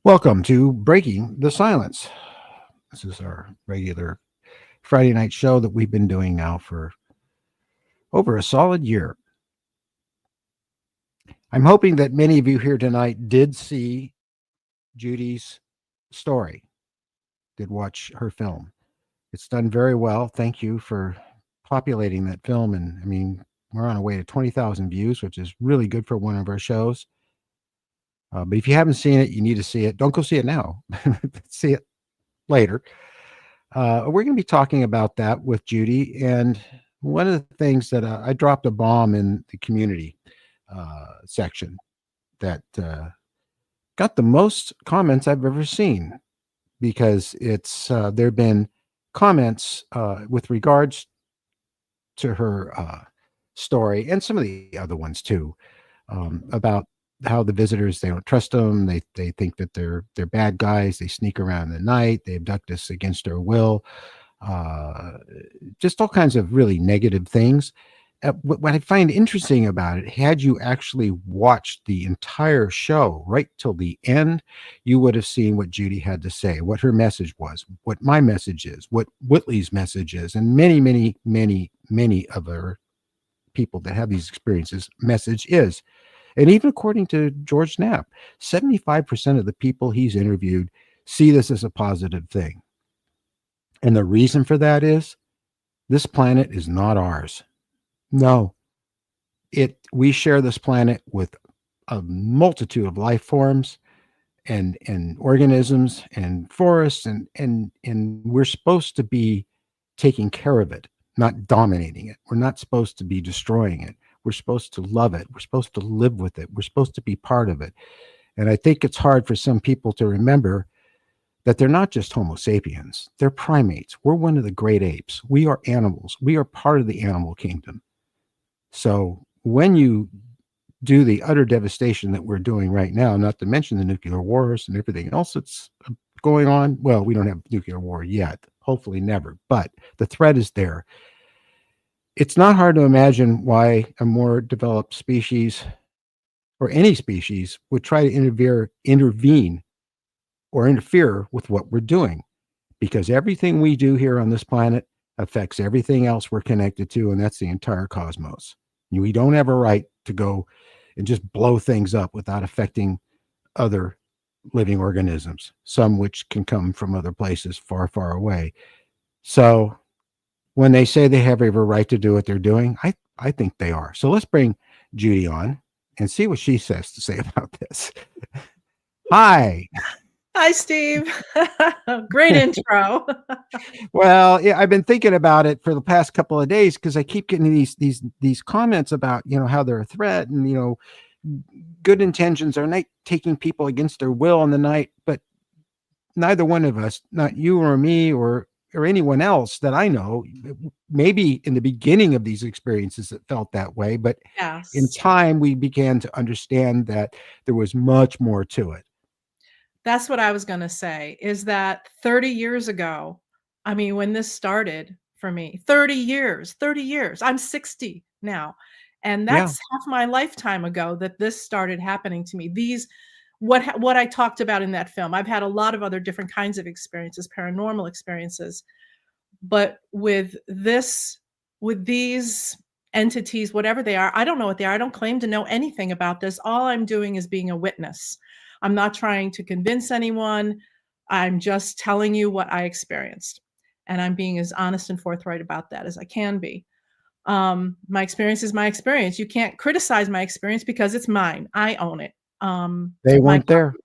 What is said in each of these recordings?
Welcome to Breaking the Silence. This is our regular Friday night show that we've been doing now for over a solid year. I'm hoping that many of you here tonight did see Judy's story, did watch her film. It's done very well. Thank you for populating that film. And I mean, we're on our way to 20,000 views, which is really good for one of our shows. But if you haven't seen it, you need to see it. Don't go see it now. See it later. We're going to be talking about that with Judy. And one of the things that I dropped a bomb in the community section that got the most comments I've ever seen, because it's there have been comments with regards to her story and some of the other ones too, about how the visitors, they don't trust them, they think that they're bad guys, they sneak around in the night, they abduct us against our will, just all kinds of really negative things. What I find interesting about it, had you actually watched the entire show right till the end, you would have seen what Judy had to say, what her message was, what my message is, what Whitley's message is, and many other people that have these experiences message is. And even according to George Knapp, 75% of the people he's interviewed see this as a positive thing. And the reason for that is this planet is not ours. No, we share this planet with a multitude of life forms and organisms and forests, and we're supposed to be taking care of it, not dominating it. We're not supposed to be destroying it. We're supposed to love it. We're supposed to live with it. We're supposed to be part of it. And I think it's hard for some people to remember that they're not just Homo sapiens. They're primates. We're one of the great apes. We are animals. We are part of the animal kingdom. So when you do the utter devastation that we're doing right now, not to mention the nuclear wars and everything else that's going on, well, we don't have nuclear war yet, hopefully never, but the threat is there. It's not hard to imagine why a more developed species or any species would try to intervene or interfere with what we're doing, because everything we do here on this planet affects everything else we're connected to, and that's the entire cosmos. We don't have a right to go and just blow things up without affecting other living organisms, some which can come from other places far, far away. So when they say they have every right to do what they're doing, I think they are. So let's bring Judy on and see what she says to say about this. Hi. Hi, Steve. Great intro. Well, yeah, I've been thinking about it for the past couple of days because I keep getting these comments about, how they're a threat, and good intentions are not taking people against their will in the night, but neither one of us, not you or me or anyone else that I know, maybe in the beginning of these experiences it felt that way, but Yes. in time we began to understand that there was much more to it. That's what I was going to say, is that 30 years ago, I mean, when this started for me, 30 years, I'm 60 now. And that's half my lifetime ago that this started happening to me. What I talked about in that film, I've had a lot of other different kinds of experiences, paranormal experiences, but with these entities, whatever they are, I don't know what they are. I don't claim to know anything about this. All I'm doing is being a witness. I'm not trying to convince anyone. I'm just telling you what I experienced. And I'm being as honest and forthright about that as I can be. My experience is my experience. You can't criticize my experience because it's mine. I own it. They weren't there.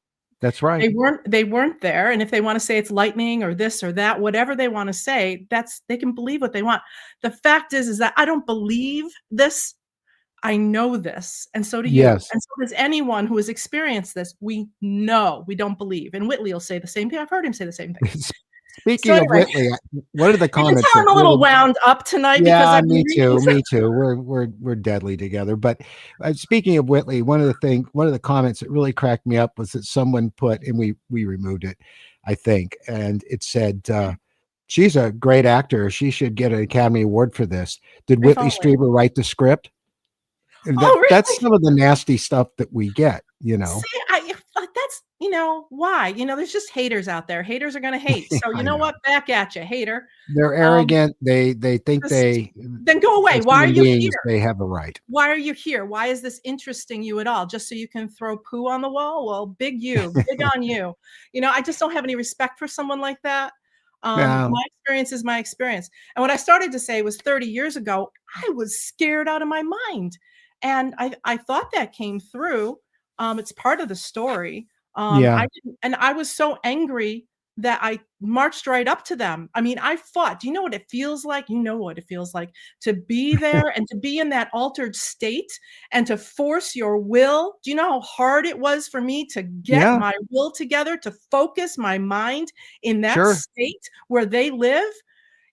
That's right. They weren't there. And if they want to say it's lightning or this or that, whatever they want to say, they can believe what they want. The fact is that I don't believe this. I know this, and so do you. Yes. And so does anyone who has experienced this. We know, we don't believe. And Whitley will say the same thing. I've heard him say the same thing. Speaking of Whitley, what are the comments? You can tell I'm a little wound up tonight. Yeah, because me too. We're deadly together. But speaking of Whitley, one of the comments that really cracked me up was that someone put, and we removed it, I think, and it said, she's a great actor. She should get an Academy Award for this. Did Whitley Strieber write the script? And really? That's some of the nasty stuff that we get, See, that's, why? There's just haters out there. Haters are gonna hate. So you I know know. what? Back at you, hater. They're Um, arrogant. They think just they, then go away. as Why are human you beings, here? they have a right. Why are you here? Why is this interesting you at all? Just so you can throw poo on the wall? Well, big on you. I just don't have any respect for someone like that. Now, My experience is my experience. And what I started to say was 30 years ago, I was scared out of my mind. And I thought that came through. It's part of the story. yeah, I didn't, and I was so angry that I marched right up to them. I mean, I fought. Do you know what it feels like? You know what it feels like to be there and to be in that altered state and to force your will. Do you know how hard it was for me to get yeah, my will together, to focus my mind in that sure, state where they live?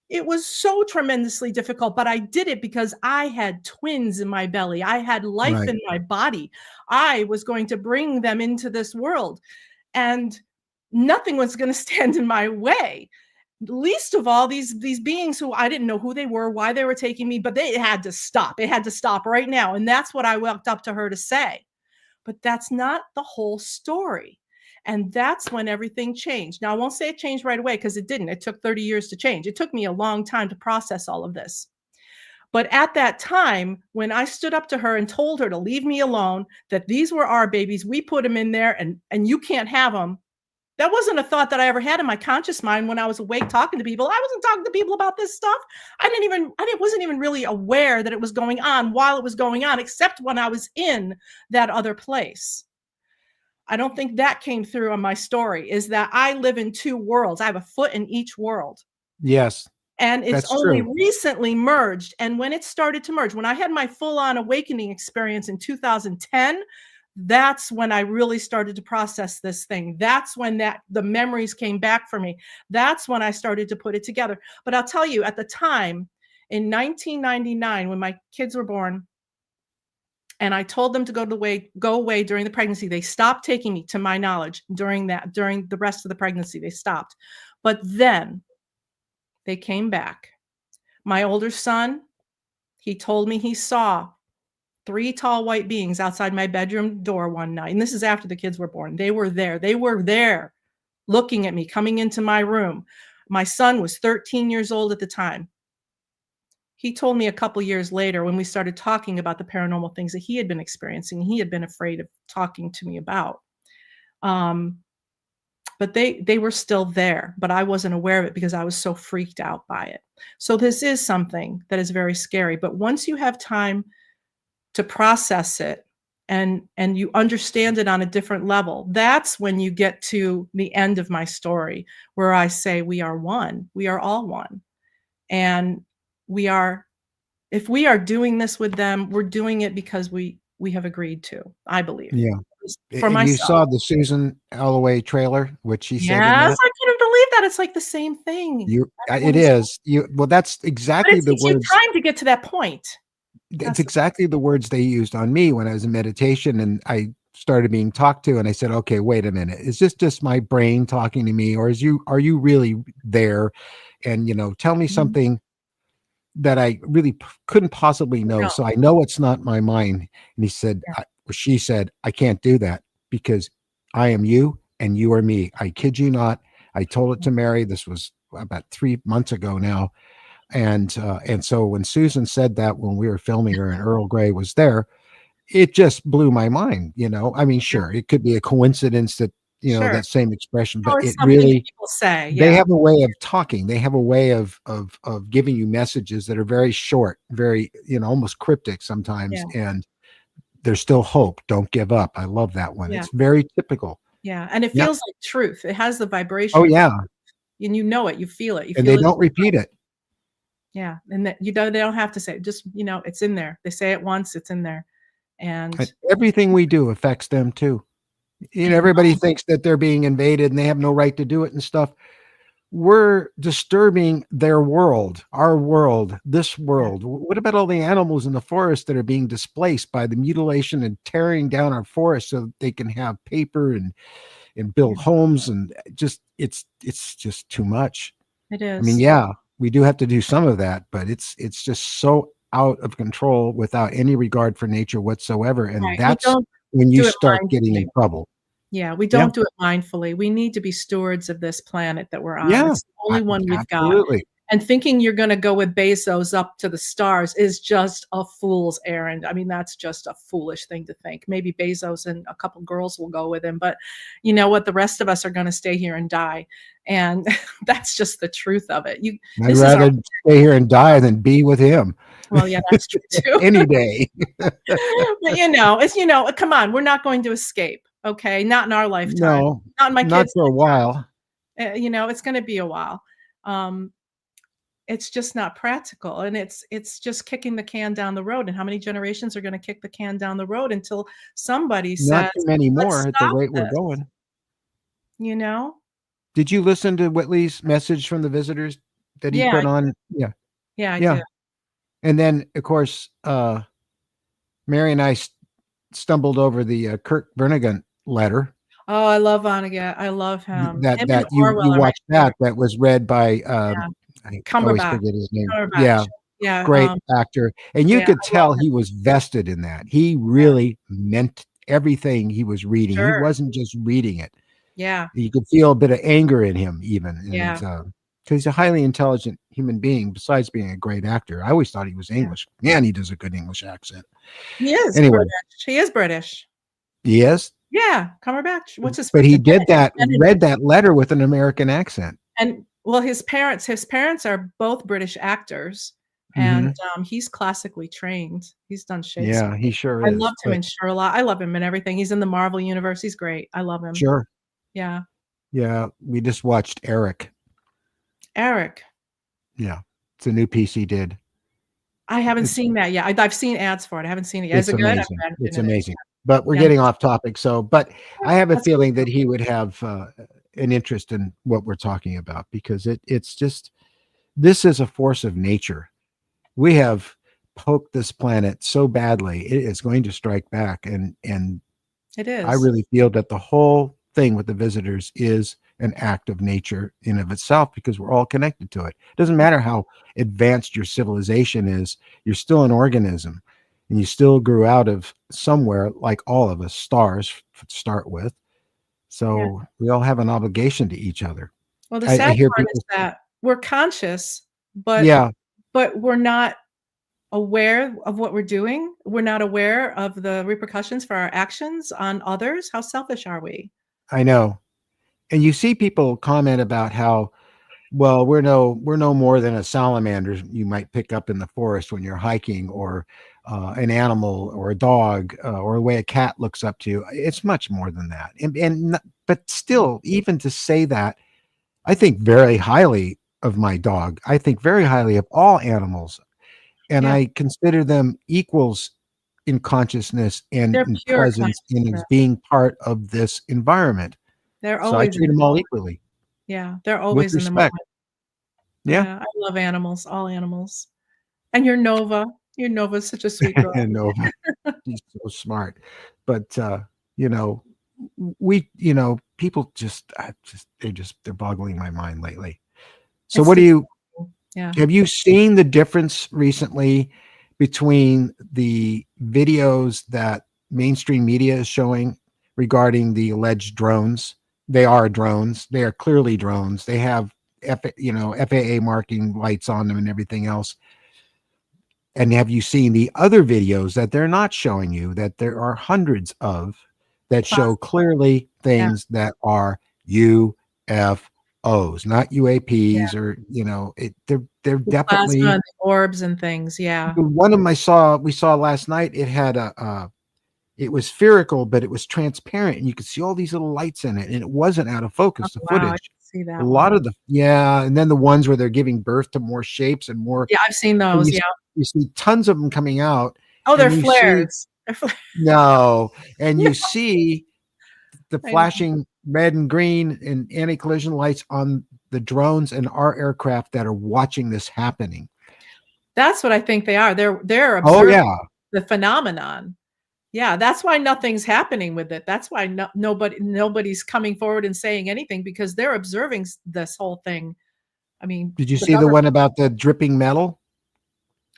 It was so tremendously difficult, but I did it because I had twins in my belly. I had life right, in my body. I was going to bring them into this world, and nothing was going to stand in my way, least of all these beings who I didn't know who they were, why they were taking me, but they had to stop. It had to stop right now. And that's what I walked up to her to say. But that's not the whole story. And that's when everything changed. Now, I won't say it changed right away because it didn't. It took 30 years to change. It took me a long time to process all of this. But at that time, when I stood up to her and told her to leave me alone, that these were our babies, we put them in there and you can't have them, that wasn't a thought that I ever had in my conscious mind when I was awake talking to people. I wasn't talking to people about this stuff. Wasn't even really aware that it was going on while it was going on, except when I was in that other place. I don't think that came through on my story, is that I live in two worlds. I have a foot in each world. yes, And it's that's only true. recently merged. And when it started to merge, when I had my full on awakening experience in 2010, that's when I really started to process this thing. That's when the memories came back for me. That's when I started to put it together. But I'll tell you, at the time in 1999, when my kids were born, and I told them to go away during the pregnancy, they stopped taking me, to my knowledge, during the rest of the pregnancy. They stopped. But then they came back. My older son, he told me he saw 3 tall white beings outside my bedroom door one night, and this is after the kids were born. They were there. They were there looking at me, coming into my room. My son was 13 years old at the time. He told me a couple years later, when we started talking about the paranormal things that he had been experiencing, he had been afraid of talking to me about. But they were still there, but I wasn't aware of it because I was so freaked out by it. So this is something that is very scary. But once you have time to process it and you understand it on a different level, that's when you get to the end of my story, where I say we are one. We are all one. And if we are doing this with them, we're doing it because we have agreed to, I believe. Yeah. For And you myself. saw the Susan Alloway trailer, what she said in Yes, that? I couldn't believe that. It's like the same thing. It Everyone's, is. Well, that's but exactly it the takes you words. time to get to that point. It's That's exactly the words they used on me when I was in meditation and I started being talked to, and I said, "Okay, wait a minute. Is this just my brain talking to me, or are you really there? And tell me mhm. something that I really couldn't possibly know, No. so I know it's not my mind." And he said, Yeah. or she said, "I can't do that because I am you and you are me. I kid you not." I told it to Mary. This was about 3 months ago now, and so when Susan said that when we were filming her and Earl Grey was there, it just blew my mind. I mean, Yeah. sure, it could be a coincidence that Sure. that same expression, Oh, but it's it something really, people say. they Yeah. have a way of talking. They have a way of giving you messages that are very short, very, almost cryptic sometimes, Yeah. and there's still hope. Don't give up. I love that one. Yeah. It's very typical. Yeah. And it Yeah. feels like truth. It has the Oh vibration of, yeah. and you know it. You feel it. You And they feel it. don't repeat it. Yeah. And that they don't have to say it. Just, it's in there. They say it once, it's in there. And And everything we do affects them too. I know. Everybody thinks that they're being invaded and they have no right to do it and stuff. We're disturbing their world, our world, this Yeah. world. What about all the animals in the forest that are being displaced by the mutilation and tearing down our forests so that they can have paper and Yeah. build homes, and just it's just too much. It I mean, is. yeah, we do have to do some of that, but it's just so out of control without any regard for nature whatsoever, and Right. And that's don't when you do it start getting mindlessly. in trouble. Yeah, we Yeah. don't do it mindfully. We need to be stewards of this planet that we're on. Yeah. It's the only one we've got. Absolutely. And thinking you're gonna go with Bezos up to the stars is just a fool's errand. I mean, that's just a foolish thing to think. Maybe Bezos and a couple girls will go with him, but you know what? The rest of us are gonna stay here and die, and that's just the truth of it. You I'd This is our rather stay here and die than be with him well, yeah, that's true too. any day. But, come on, we're not going to escape, okay? Not in our lifetime, No, not in my not kids' for a while. it's gonna be a while. Um, it's just not practical, and it's just kicking the can down the road, and how many generations are gonna kick the can down the road until somebody Not says, too many "Let's more at the stop rate we're this," going. you know? Did you listen to Whitley's message from the visitors that he Yeah, put on? Yeah. yeah, I Yeah. did. And then, of course, Mary and I stumbled over the Kurt Vonnegut letter Oh, I love Vonnegut, I love him. that Him and you Orwell are my watched favorite. that was read by Yeah, I always Cumberbatch, forget his name. Cumberbatch. Yeah, Yeah, great actor, and you yeah, could I love tell him. he was vested in that. He Yeah, really meant everything he was reading. He sure. wasn't just reading it. Yeah, You could feel a bit of anger in him even, and yeah, because he's a highly intelligent human being besides being a great actor. I always thought he was yeah. English. Man, he does a good English accent. He is Anyway, British. He is British. yes, Yeah, Cumberbatch. What's his but first he name? did that, read Benedict. that letter with an American accent. And well, his parents are both British actors, and, Mhm. he's classically trained. He's done Yeah, Shakespeare. he sure I is, loved him but in Sherlock. I love him in everything. He's in the Marvel universe. He's great. I love him. sure. Yeah. Yeah, we just watched Eric. Eric. Yeah, it's a new piece he did. I haven't It's seen that yet. I've seen ads for it. I haven't seen it yet. Is it's it good? amazing. I It's haven't seen it amazing. But we're yet. getting off topic, so but I have a That's cool. feeling that he would have, an interest in what we're talking about because it's just this is a force of nature. We have poked this planet so badly, it is going to strike back, and It I is. really feel that the whole thing with the visitors is an act of nature in of itself because we're all connected to it. It doesn't matter how advanced your civilization is, you're still an organism and you still grew out of somewhere like all of us, stars to start with. Yeah. So we all have an obligation to each other. Well, the I sad hear part is people, that we're conscious, but yeah, we're not aware of what we're doing. We're not aware of the repercussions for our actions on others. How selfish are we? I know. And you see people comment about how, well, we're no more than a salamander you might pick up in the forest when you're hiking, or an animal, or a dog, or the way a cat looks up to you. It's much more than that. But still, even to say that, I think very highly of my dog. I think very highly of all animals, and Yeah, I consider them equals in consciousness and they're in pure presence and as consciousness. being part of this environment. They're So I always in treat the them all moment. equally Yeah, they're with always in the respect. moment. Yeah. Yeah, I love animals, all animals. And your Nova. Your Nova's such a sweet girl. And Nova. He's so smart. But you know, people just they're boggling my mind lately. So It's what do the you yeah. have you seen the difference recently between the videos that mainstream media is showing regarding the alleged drones? They are drones. They are clearly drones. They have FAA marking lights on them and everything else. And have you seen the other videos that they're not showing you, that there are hundreds of, that show clearly Yeah, things that are UFOs, not yeah. UAPs, or they're The plasma definitely. and the orbs and things, yeah. The one of them we saw last night, it had it was spherical, but it was transparent, and you could see all these little lights in it, and it wasn't out of Oh, focus, the wow, I footage. didn't see A that lot one. of and then the ones where they're giving birth to more shapes and more, Yeah, I've seen and those, yeah. you see tons of them coming out, Oh, they're and you see flares. They're fla no, and Yeah, you see the I know. flashing red and green and anti-collision lights on the drones and our aircraft that are watching this happening. That's what I think they are. They're Oh observing yeah, the phenomenon. Yeah, that's why nothing's happening with it. That's why nobody's coming forward and saying anything because they're observing this whole thing. I mean, did you the see the government. one about the dripping metal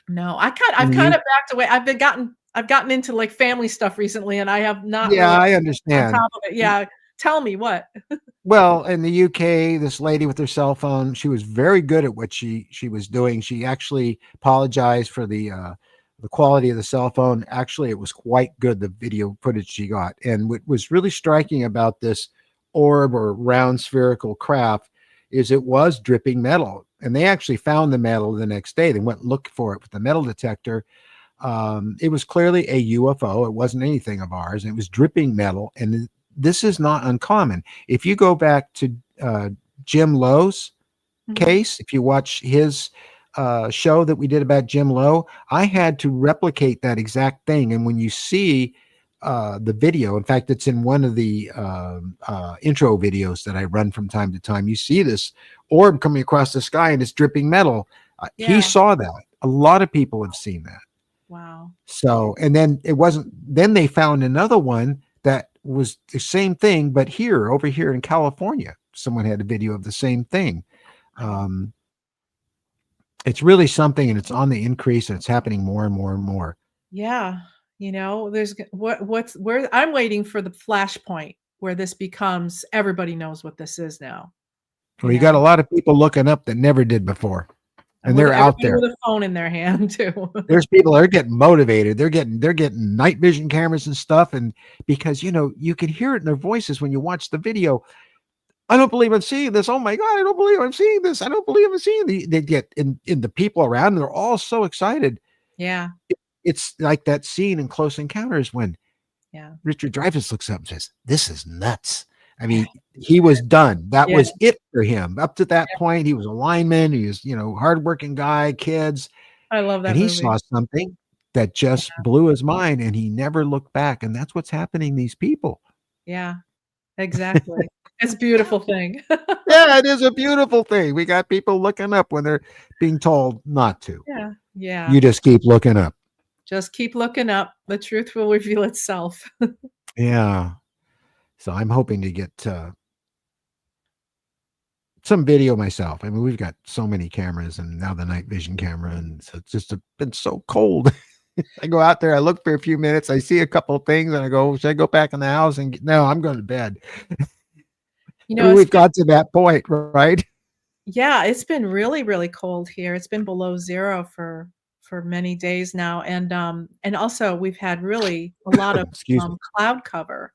No, in I've the kind U? of backed away. I've gotten into like family stuff recently, and I have not Yeah, really I on understand. top of it. Yeah, Tell me what. Well, in the UK, this lady with her cell phone, she was very good at what she was doing. She actually apologized for the quality of the cell phone. Actually, it was quite good, the video footage she got. And what was really striking about this orb or round spherical craft is it was dripping metal. And they actually found the metal the next day. They went and looked for it with the metal detector. It was clearly a UFO. It wasn't anything of ours. It was dripping metal. And this is not uncommon. If you go back to Jim Lowe's Mhm. case, if you watch his show that we did about Jim Lowe, I had to replicate that exact thing. And when you see the video, in fact, it's in one of the intro videos that I run from time to time, you see this orb coming across the sky and it's dripping metal. He Yeah. saw that. A lot of people have seen that. Wow. So, and then it wasn't, then they found another one that was the same thing, but over here in California, someone had a video of the same thing. Wow. It's really something, and it's on the increase, and it's happening more and more and more. Yeah. There's what's where I'm waiting for the flashpoint where this becomes everybody knows what this is now, you Well, you got a know? lot of people looking up that never did before, And and with they're out everybody there. with a phone in their hand too. There's people that are getting motivated. They're getting night vision cameras and stuff, and because you can hear it in their voices when you watch the video. I don't believe I'm seeing this. Oh my God, I don't believe I'm seeing this. I don't believe I'm seeing they get in the people around. They're all so excited. Yeah. It's like that scene in Close Encounters when Yeah. Richard Dreyfuss looks up and says, "This is nuts." I mean, he was done. That Yeah. was it for him. Up to that point, he was a lineman. He was, hardworking guy, kids, I love and that he movie. saw something that just blew his mind, and he never looked back. And that's what's happening to these people. Yeah, exactly. It's a beautiful thing. Yeah, it is a beautiful thing. We got people looking up when they're being told not to. Yeah. Yeah. You just keep looking up. Just keep looking up. The truth will reveal itself. Yeah. So I'm hoping to get some video myself. I mean, we've got so many cameras and now the night vision camera, and so it's just been so cold. I go out there, I look for a few minutes, I see a couple of things, and I go, should I go back in the house? And no, I'm going to bed. I mean, It's we've been got to that point, right? yeah, it's been really, really cold here. It's been below 0 for many days now, and also we've had really a lot of, Excuse me. cloud cover.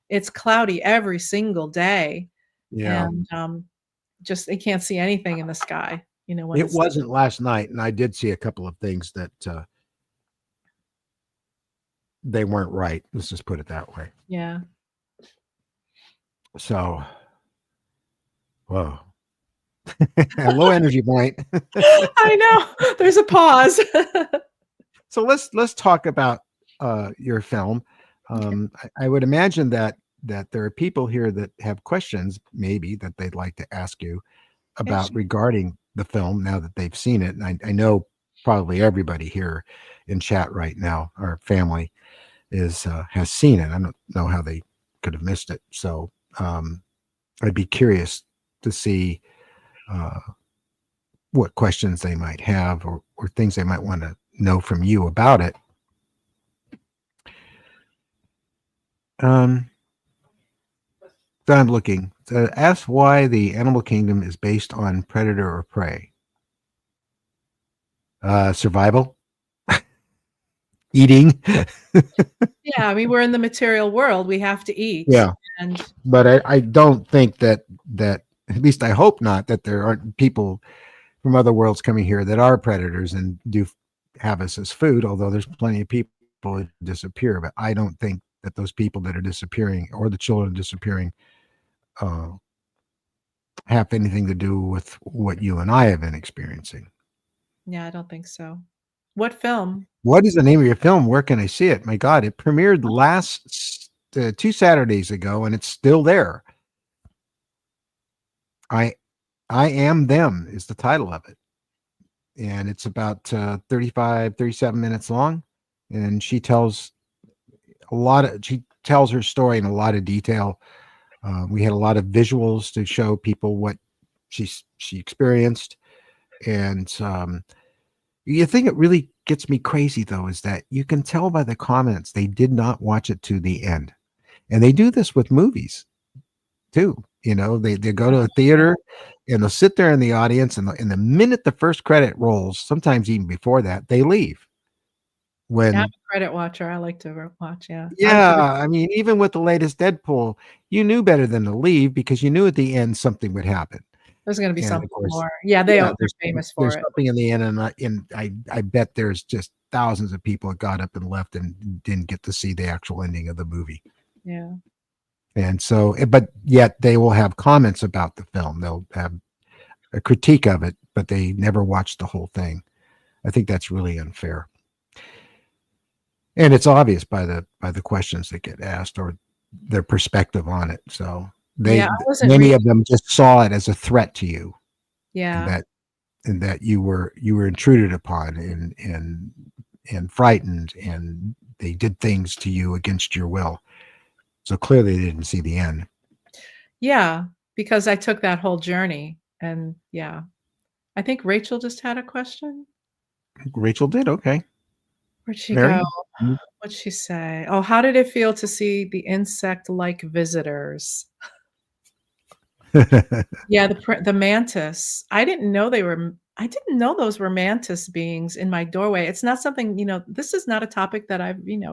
It's cloudy every single day, Yeah. and, just you can't see anything in the sky, when It it's wasn't last night, and I did see a couple of things that they weren't right. Let's just put it that way. yeah. So, whoa. Low energy point. I know. There's a pause. So let's talk about your film. I would imagine that there are people here that have questions, maybe that they'd like to ask you Yeah, about sure. regarding the film now that they've seen it. And I know probably everybody here in chat right now, our family has seen it. I don't know how they could have missed it. So I'd be curious to see uh, what questions they might have or things they might want to know from you about it. Um, so I'm looking. Ask why the animal kingdom is based on predator or prey. Survival, eating. Yeah, I mean, we're in the material world. We have to eat, Yeah, and but I don't think that at least I hope not that there aren't people from other worlds coming here that are predators and do have us as food. Although there's plenty of people that disappear, but I don't think that those people that are disappearing or the children disappearing uh, have anything to do with what you and I have been experiencing. yeah, I don't think so. What film? What is the name of your film? Where can I see it? My God, it premiered last 2 Saturdays ago, and it's still there. I Am Them is the title of it, and it's about 37 minutes long, and she tells her story in a lot of detail. We had a lot of visuals to show people what she experienced, and the thing that really gets me crazy though is that you can tell by the comments they did not watch it to the end, and they do this with movies. too. They go to a theater and they'll sit there in the audience, and the minute the first credit rolls, sometimes even before that, they leave. I'm When a credit watcher. I like to watch, yeah. I'm Yeah, I mean, even with the latest Deadpool, you knew better than to leave because you knew at the end something would happen. There's gonna be And of something course, more. Yeah, yeah, they're famous there's for it. something in the end, and I bet there's just thousands of people that got up and left and didn't get to see the actual ending of the movie. Yeah. And so, but yet they will have comments about the film. They'll have a critique of it, but they never watched the whole thing. I think that's really unfair. And it's obvious by the questions that get asked or their perspective on it. So Yeah, they I wasn't many reading. of them just saw it as a threat to you, and Yeah. that you were intruded upon and frightened, and they did things to you against your will. So clearly they didn't see the end. Yeah, because I took that whole journey, and yeah. I think Rachel just had a question. Rachel did, okay. Where'd she Mary? go? What'd she say? Oh, how did it feel to see the insect-like visitors? Yeah, the mantis. I didn't know those were mantis beings in my doorway. It's not something, this is not a topic that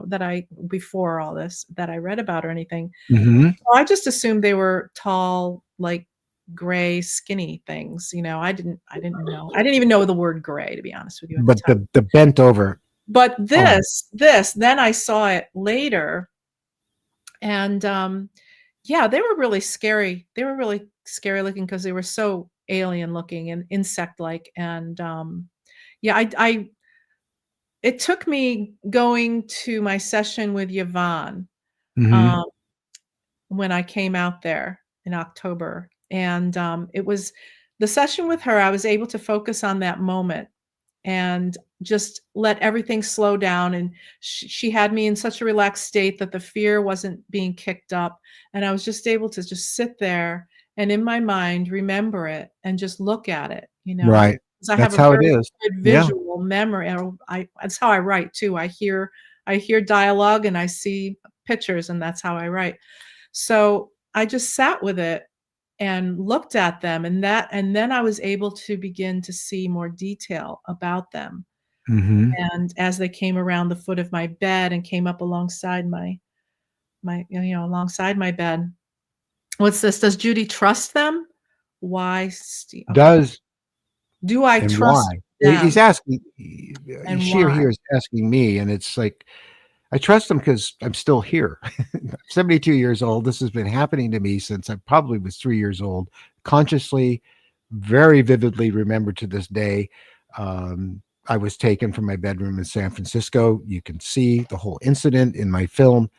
that I before all this, that I read about or anything. Mhm. So I just assumed they were tall, like, gray, skinny things, I didn't know. I didn't even know the word gray, to be honest with you, at the But time. the bent over But arm. then I saw it later, and, yeah, they were really scary. They were really scary looking because they were so alien looking and insect-like, and, yeah, I it took me going to my session with Yvonne, Mhm. um, when I came out there in October, and, it was the session with her, I was able to focus on that moment and just let everything slow down, and she had me in such a relaxed state that the fear wasn't being kicked up, and I was just able to just sit there and in my mind remember it and just look at it, Right. 'cause I have That's a how it very is. good Yeah. visual memory, and I that's how I write too. I hear dialogue and I see pictures, and that's how I write. So, I just sat with it and looked at them, and then I was able to begin to see more detail about them. Mhm. And as they came around the foot of my bed and came up alongside alongside my bed. What's this? Does Judy trust them? Why, Ste okay. Does Do I and trust why? He's them, asking and she or why? he is asking me, and it's like, I trust him because 'cause I'm still here. I'm 72 years old. This has been happening to me since I probably was 3 years old, consciously, very vividly remember to this day. I was taken from my bedroom in San Francisco. You can see the whole incident in my film,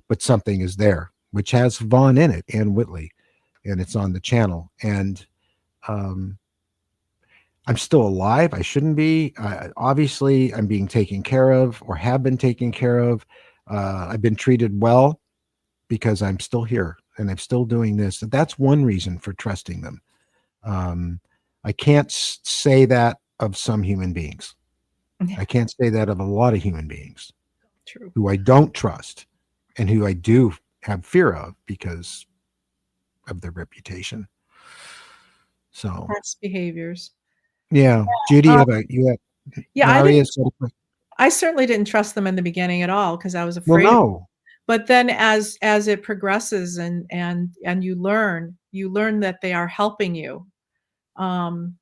but something is there, which has Vaughn in it and Whitley, and it's on the channel. And um, I'm still alive. I shouldn't be. Obviously, I'm being taken care of or have been taken care of. I've been treated well because I'm still here and I'm still doing this. That's one reason for trusting them. Um, I can't say that of some human beings. Yeah, I can't say that of a lot of human beings true. who I don't trust and who I do have fear of because of their reputation. So, Past behaviors. yeah, Judy, Um, you have yeah, Maria's got a question. I certainly didn't trust them in the beginning at all because I was Well, afraid of. no. But then as it progresses and you learn that they are helping you, um,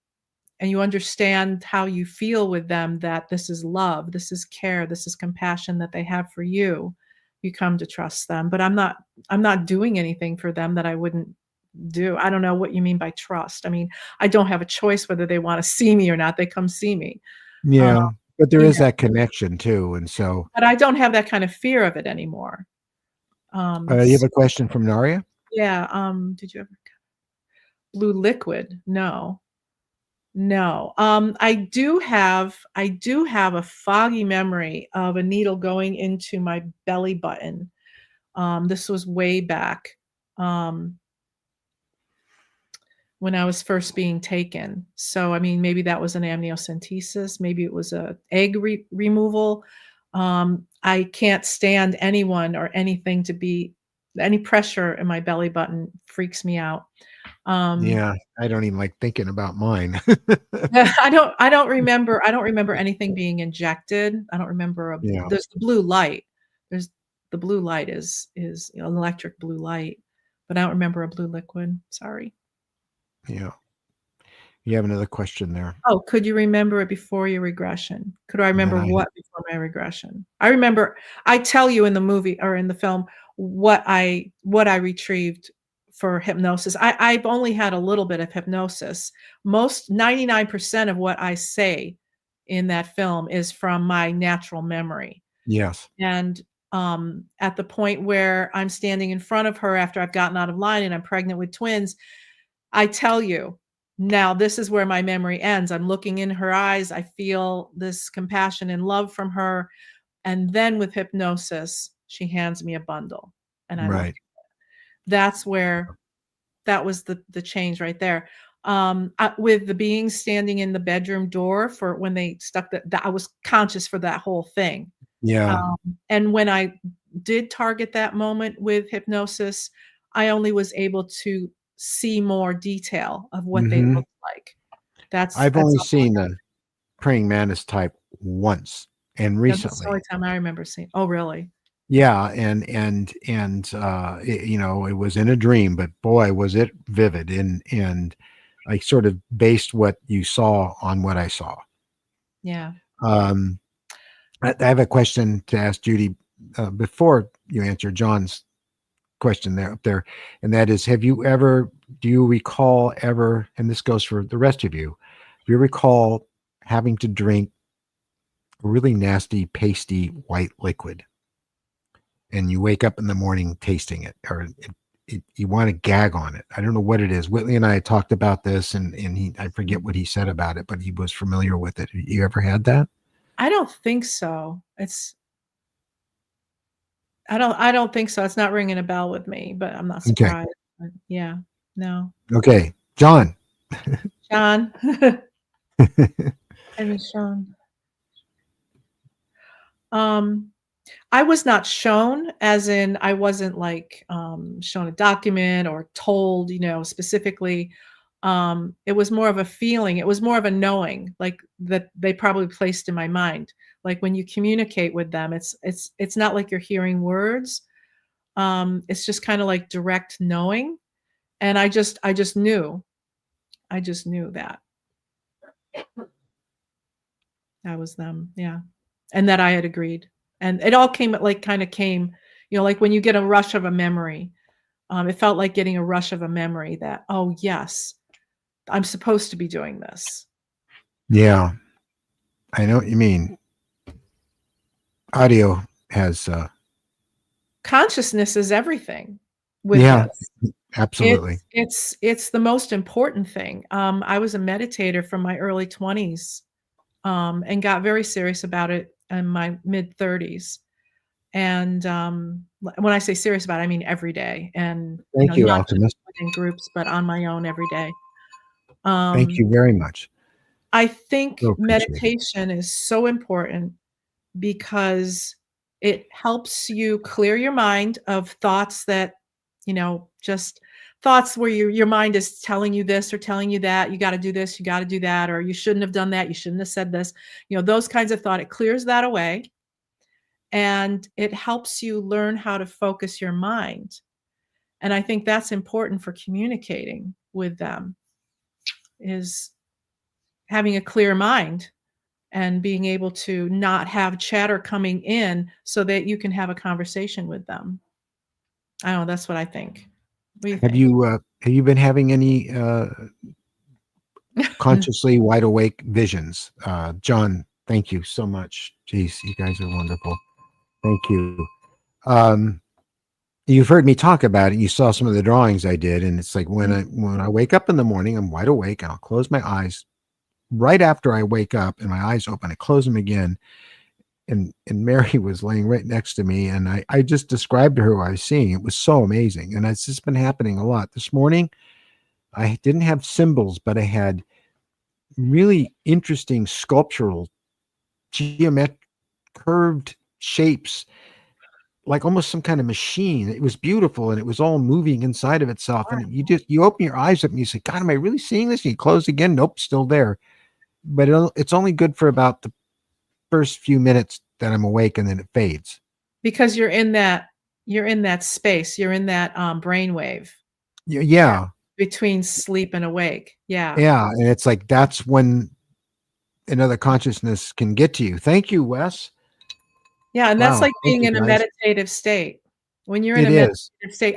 and you understand how you feel with them, that this is love, this is care, this is compassion that they have for you, you come to trust them. But I'm not doing anything for them that I wouldn't do. I don't know what you mean by trust. I mean, I don't have a choice whether they wanna see me or not, they come see me. Uh, Yeah, but there yeah, is that connection too, and so, but I don't have that kind of fear of it anymore. you have a question from Naria? Yeah, did you ever blue liquid? No. No. I do have a foggy memory of a needle going into my belly button. This was way back, um, when I was first being taken. So, I mean, maybe that was an amniocentesis, maybe it was a egg removal. I can't stand anyone or anything to be Any pressure in my belly button freaks me out. Um, Yeah, I don't even like thinking about mine. I don't remember anything being injected. I don't remember Yeah, there's the blue light. There's the blue light is, you know, an electric blue light, but I don't remember a blue liquid. Sorry. yeah. You have another question there. Oh, could you remember it before your regression? Could I And then remember what before my regression? I remember I tell you in the movie or in the film what I retrieved for hypnosis. I've only had a little bit of hypnosis. Most 99% of what I say in that film is from my natural memory. yes. And at the point where I'm standing in front of her after I've gotten out of line and I'm pregnant with twins, I tell you, now this is where my memory ends. I'm looking in her eyes. I feel this compassion and love from her. And then with hypnosis, she hands me a bundle and I look. Right. That's where that was the change right there. With the being standing in the bedroom door for when they stuck that I was conscious for that whole thing. Yeah. Um, and when I did target that moment with hypnosis, I only was able to see more detail of what they Hmm. looked like. That's I've that's only all. seen a praying mantis type once and Yeah, that's the recently. only time I remember seeing. Oh, really? Yeah, you know, it was in a dream, but boy, was it vivid. And I sort of based what you saw on what I saw. Yeah. Um, I have a question to ask Judy before you answer John's question there up there, and that is, do you recall ever, and this goes for the rest of you, do you recall having to drink a really nasty, pasty white liquid, and you wake up in the morning tasting it, or you want to gag on it? I don't know what it is. Whitley and I had talked about this, and I forget what he said about it, but he was familiar with it. You ever had that? I don't think so. I don't think so. It's not ringing a bell with me, but I'm not Okay. surprised. Yeah. No. Okay. John. Sean. I mean, Sean. Um, I was not shown, as in I wasn't like shown a document or told, you know, specifically. It was more of a feeling. It was more of a knowing, like that they probably placed in my mind. Like when you communicate with them, it's not like you're hearing words. It's just kind of like direct knowing. And I just knew. I just knew that that was them. Yeah. And that I had agreed. And it all came like kind of came, you know, like when you get a rush of a memory. It felt like getting a rush of a memory that, oh, yes, I'm supposed to be doing this. Yeah, I know what you mean. Audio has, Consciousness is everything with yeah, this. absolutely. It's the most important thing. I was a meditator from my early 20s, and got very serious about it in my mid-30s. And, when I say serious about it, I mean every day and, you know, Thank you, not just Alchemist. within groups, but on my own every day. Thank Um, you very much. I So think appreciate it. meditation is so important because it helps you clear your mind of thoughts that, you know, just thoughts where your mind is telling you this or telling you that, you gotta do this, you gotta do that, or you shouldn't have done that, you shouldn't have said this. You know, those kinds of thought, it clears that away, and it helps you learn how to focus your mind. And I think that's important for communicating with them, is having a clear mind and being able to not have chatter coming in so that you can have a conversation with them. I don't know, that's what I think. What do you think? Have you been having any, consciously wide awake visions? John, thank you so much. Jeez, you guys are wonderful. Thank you. Um, you've heard me talk about it. You saw some of the drawings I did, and it's like when I wake up in the morning, I'm wide awake, and I'll close my eyes. Right after I wake up and my eyes open, I close them again, and Mary was laying right next to me, and I just described to her what I was seeing. It was so amazing, and it's just been happening a lot. This morning, I didn't have symbols, but I had really interesting sculptural, geometric, curved shapes like almost some kind of machine. It was beautiful and it was all moving inside of itself. And you open your eyes up and you say, God, am I really seeing this? And you close again. Nope, still there. But it's only good for about the first few minutes that I'm awake, and then it fades. Because you're in that space. You're in that brainwave. Yeah. Between sleep and awake. Yeah. Yeah. And it's like, that's when another consciousness can get to you. Thank you, Wes. Yeah, and that's Wow. like Thank being you, in a guys. meditative state. When you're in It a is. meditative state,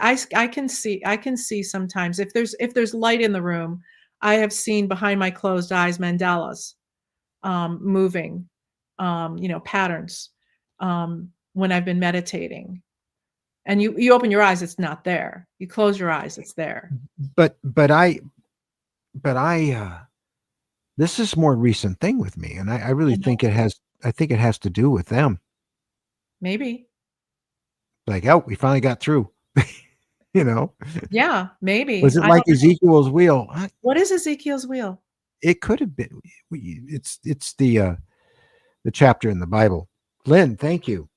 I can see sometimes if there's light in the room, I have seen behind my closed eyes mandalas moving, patterns when I've been meditating. And you open your eyes, it's not there. You close your eyes, it's there. But I this is a more recent thing with me, and I really think it has. I think it has to do with them. Maybe. Like, oh, we finally got through. Yeah, maybe. Was it I like don't know. Ezekiel's wheel? What is Ezekiel's wheel? It could have been. It's the chapter in the Bible. Lynn, thank you.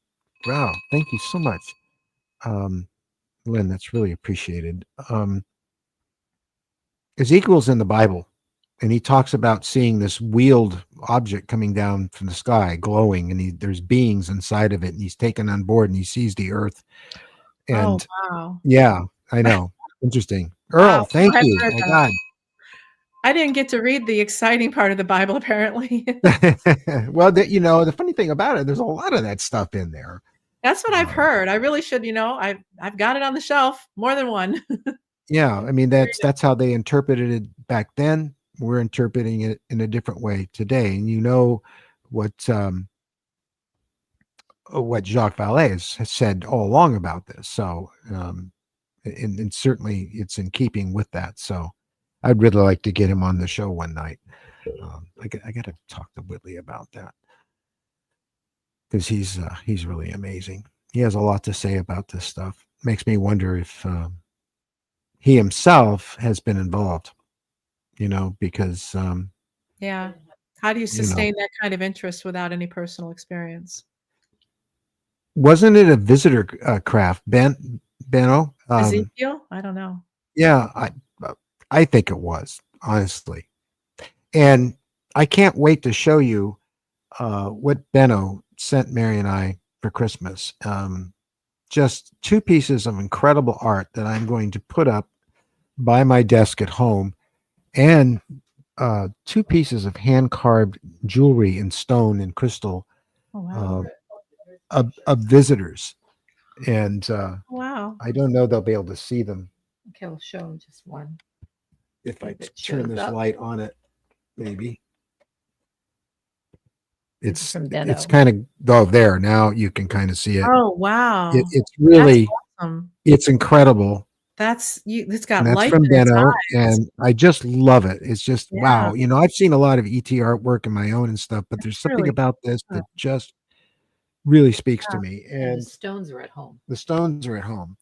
Wow, thank you so much, Lynn. That's really appreciated. Ezekiel's in the Bible, and he talks about seeing this wheeled object coming down from the sky, glowing, and there's beings inside of it, and he's taken on board, and he sees the earth. Oh, And wow. yeah, I know. Interesting. Wow, Earl, thank I've you. heard My that. God. I didn't get to read the exciting part of the Bible, apparently. Well, the funny thing about it, there's a lot of that stuff in there. That's what I've heard. I really should, I've got it on the shelf, more than one. Yeah, I mean that's how they interpreted it back then. We're interpreting it in a different way today, and what Jacques Vallée has said all along about this. So, and certainly it's in keeping with that. So, I'd really like to get him on the show one night. I got to talk to Whitley about that, because he's really amazing. He has a lot to say about this stuff. Makes me wonder if he himself has been involved, because Yeah. How do you sustain that kind of interest without any personal experience? wasn't it a visitor craft, Benno? Ezekiel? I don't know. Yeah, I think it was, honestly. And I can't wait to show you what Benno sent Mary and I for Christmas. Just 2 pieces of incredible art that I'm going to put up by my desk at home, and 2 pieces of hand-carved jewelry in stone and crystal of visitors. And Wow. I don't know they'll be able to see them. Okay, I'll show them just one. If I turn this light on it, maybe. It's kind of there. Now you can kind of see it. Oh, wow. It's really, awesome. It's incredible. It's got And that's light from in its Benno, eyes. and I just love it. It's just, Yeah. wow. I've seen a lot of ET artwork in my own and stuff, but there's something really about this that just really speaks to me. And And the stones are at home. the stones are at home.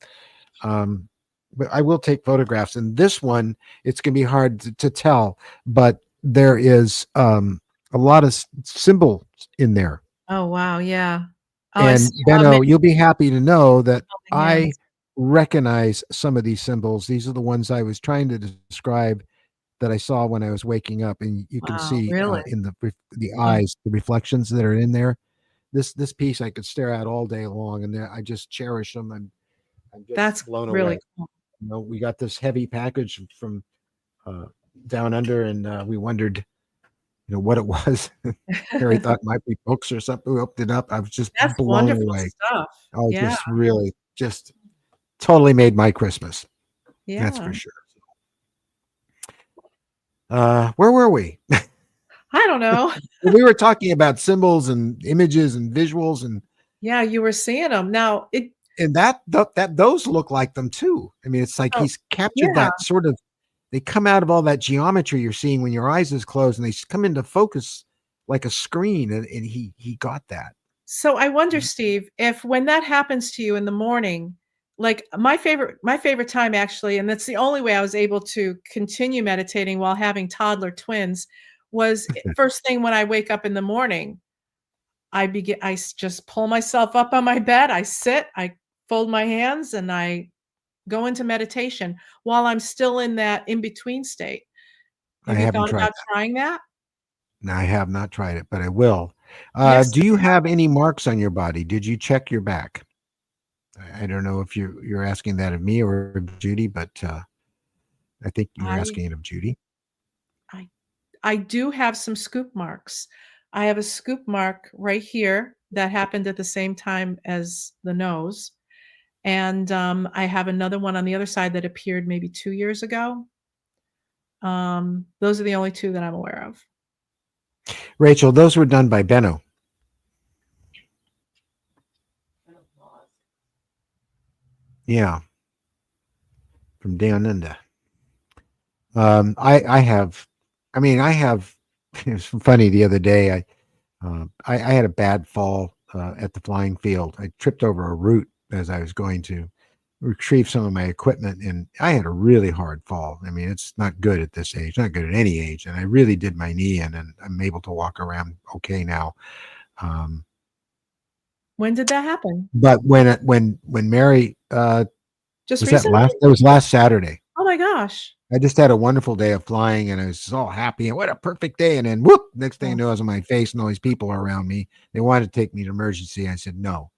But I will take photographs. And this one, it's going to be hard to tell, but there is a lot of symbols in there. Oh, wow. Yeah. Oh, And Benno, you'll be happy to know that I recognize some of these symbols. These are the ones I was trying to describe that I saw when I was waking up, and you can see in the eyes, the reflections that are in there. This piece I could stare at all day long, and I just cherish them. I'm just That's blown really away. cool. We got this heavy package from down under, and we wondered, what it was. Harry thought it might be books or something. We opened it up. I was just blown away. Stuff. Oh, just really, just totally made my Christmas. Yeah. That's for sure. Where were we? I don't know. We were talking about symbols and images and visuals, and yeah, you were seeing them. Now and that those look like them too. I mean, it's like he's captured that sort of. They come out of all that geometry you're seeing when your eyes is closed, and they come into focus like a screen, and he got that. So I wonder, Steve, if when that happens to you in the morning, like my favorite time actually, and that's the only way I was able to continue meditating while having toddler twins, was first thing when I wake up in the morning. just pull myself up on my bed, I sit, I fold my hands, and I go into meditation while I'm still in that in-between state. I Have you haven't thought tried about that. trying that? No, I have not tried it, but I will. Yes, Do you have any marks on your body? Did you check your back? I don't know if you're asking that of me or of Judy, but I think you're I asking it of Judy. I I do have some scoop marks. I have a scoop mark right here that happened at the same time as the nose, and, I have another one on the other side that appeared maybe 2 years ago. Those are the only 2 that I'm aware of. Rachel, those were done by Benno. Yeah, from down under. I have, I mean, I have. It was funny the other day. I had a bad fall at the flying field. I tripped over a root as I was going to retrieve some of my equipment, and I had a really hard fall. I mean, it's not good at this age, not good at any age, and I really did my knee in, and I'm able to walk around okay now. Um, When did that happen? but when Mary Just was that recently? last? That was last Saturday. Oh my gosh. I just had a wonderful day of flying, and I was all happy, and what a perfect day. And then whoop, next thing I Oh, know, I was on my face, and all these people are around me. They wanted to take me to emergency. I said no.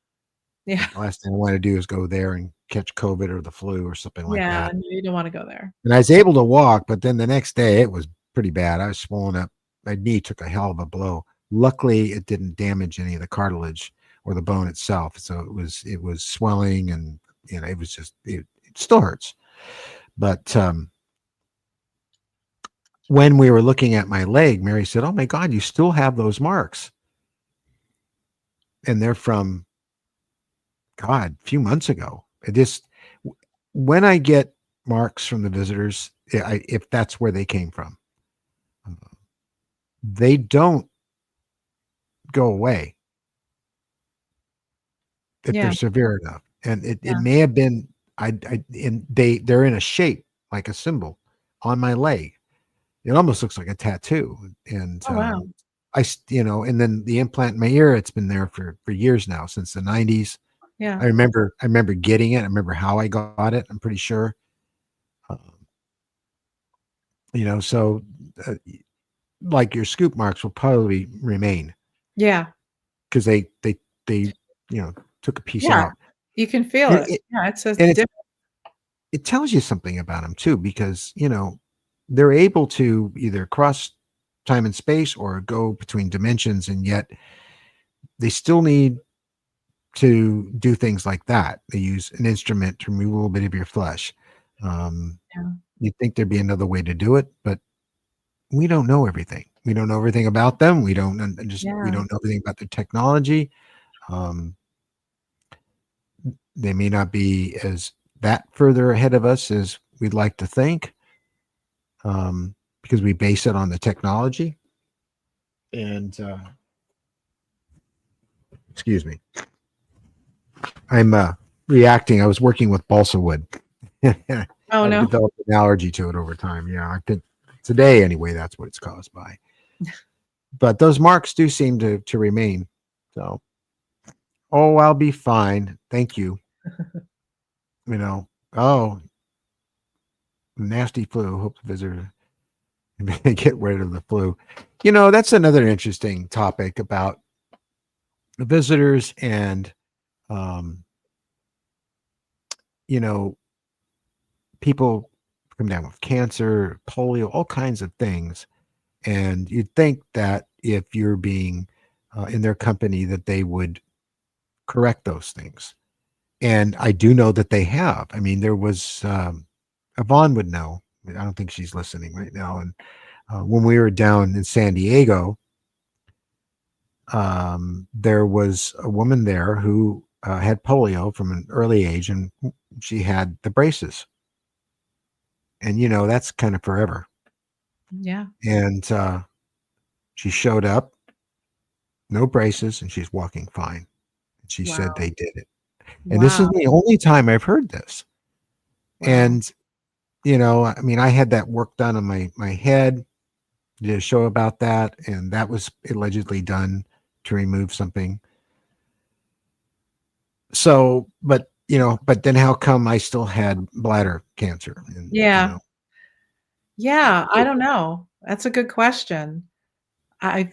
yeah. The last thing I want to do is go there and catch COVID or the flu or something like Yeah, that. no, you don't wanna go there. And I was able to walk, but then the next day it was pretty bad. I was swollen up. My knee took a hell of a blow. Luckily, it didn't damage any of the cartilage or the bone itself. So it was swelling, and it was just it still hurts. But when we were looking at my leg, Mary said, "Oh my God, you still have those marks," and they're from God a few months ago. It just when I get marks from the visitors, if that's where they came from, uh, they don't go away if they're Yeah, severe enough. And it yeah. may have been and they're in a shape like a symbol on my leg. It almost looks like a tattoo. And Oh, wow. and then the implant in my ear, it's been there for years now, since the 90s. Yeah, I remember getting it. I remember how I got it. I'm pretty sure. Um, so uh, like your scoop marks will probably remain yeah, because they took a piece yeah. out. You can feel And it. Yeah, it's a and diff it tells you something about them too, because they're able to either cross time and space or go between dimensions, and yet they still need to do things like that. They use an instrument to remove a little bit of your flesh. Um, yeah, you'd think there'd be another way to do it, but we don't know everything. We don't know everything about them. We yeah, don't know everything about their technology. Um, they may not be as that further ahead of us as we'd like to think, because we base it on the technology. And excuse me, I'm reacting. I was working with balsa wood. Oh, I've no? developed an allergy to it over time. Yeah, I think today anyway, that's what it's caused by. But those marks do seem to remain. So, oh, I'll be fine. Thank you. Oh, nasty flu. Hope the visitor get rid of the flu. That's another interesting topic about the visitors and, um, you know, people come down with cancer, polio, all kinds of things. And you'd think that if you're being in their company, that they would correct those things. And I do know that they have. I mean, there was, Yvonne would know. I don't think she's listening right now. And when we were down in San Diego, there was a woman there who had polio from an early age, and she had the braces. And, that's kind of forever. Yeah. And she showed up, no braces, and she's walking fine. And she said Wow. they did it. And this is Wow, the only time I've heard this. wow. And, I mean, I had that work done on my head, did a show about that, and that was allegedly done to remove something. So, but but then how come I still had bladder cancer? And Yeah. Yeah, I don't know. That's a good question. I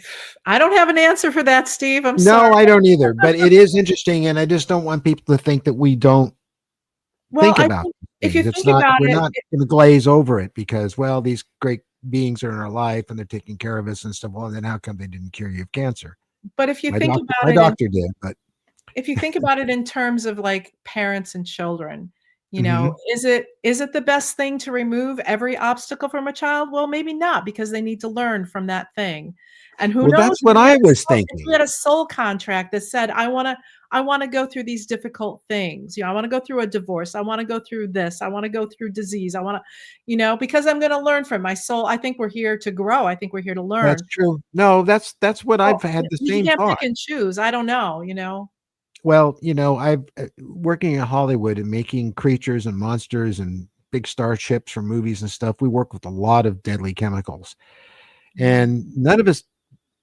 I don't have an answer for that, Steve. I'm sorry. no, I don't either. But it is interesting, and I just don't want people to think that we don't Well, think I about think these if you things. It's think not about we're it, not going to glaze over it because well, these great beings are in our life and they're taking care of us and stuff. Well, then how come they didn't cure you of cancer? but if you My think doctor, about my it in doctor did, but if you think about it in terms of like parents and children, Mhm. is it the best thing to remove every obstacle from a child? Well, maybe not because they need to learn from that thing. And who Well, knows that's what I was if we thinking. had a soul contract that said, I want to go through these difficult things. I want to go through a divorce. I want to go through this. I want to go through disease. I want to, because I'm going to learn from my soul. I think we're here to grow. I think we're here to That's learn. true. No, that's what Well, I've had the you same can't thought. pick and choose. I don't know. Well, I've working in Hollywood and making creatures and monsters and big starships for movies and stuff. We work with a lot of deadly chemicals, Yeah. and none of us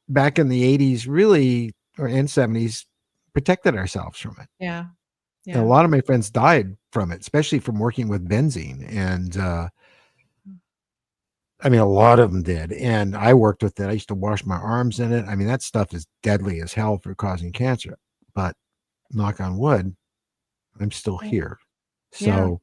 back in the 80s really or in 70s protected ourselves from it. Yeah. And a Yeah. lot of my friends died from it, especially from working with benzene. And I mean, a lot of them did. And I worked with it. I used to wash my arms in it. I mean, that stuff is deadly as hell for causing cancer. But knock on wood, I'm still Yeah. here. Yeah. So,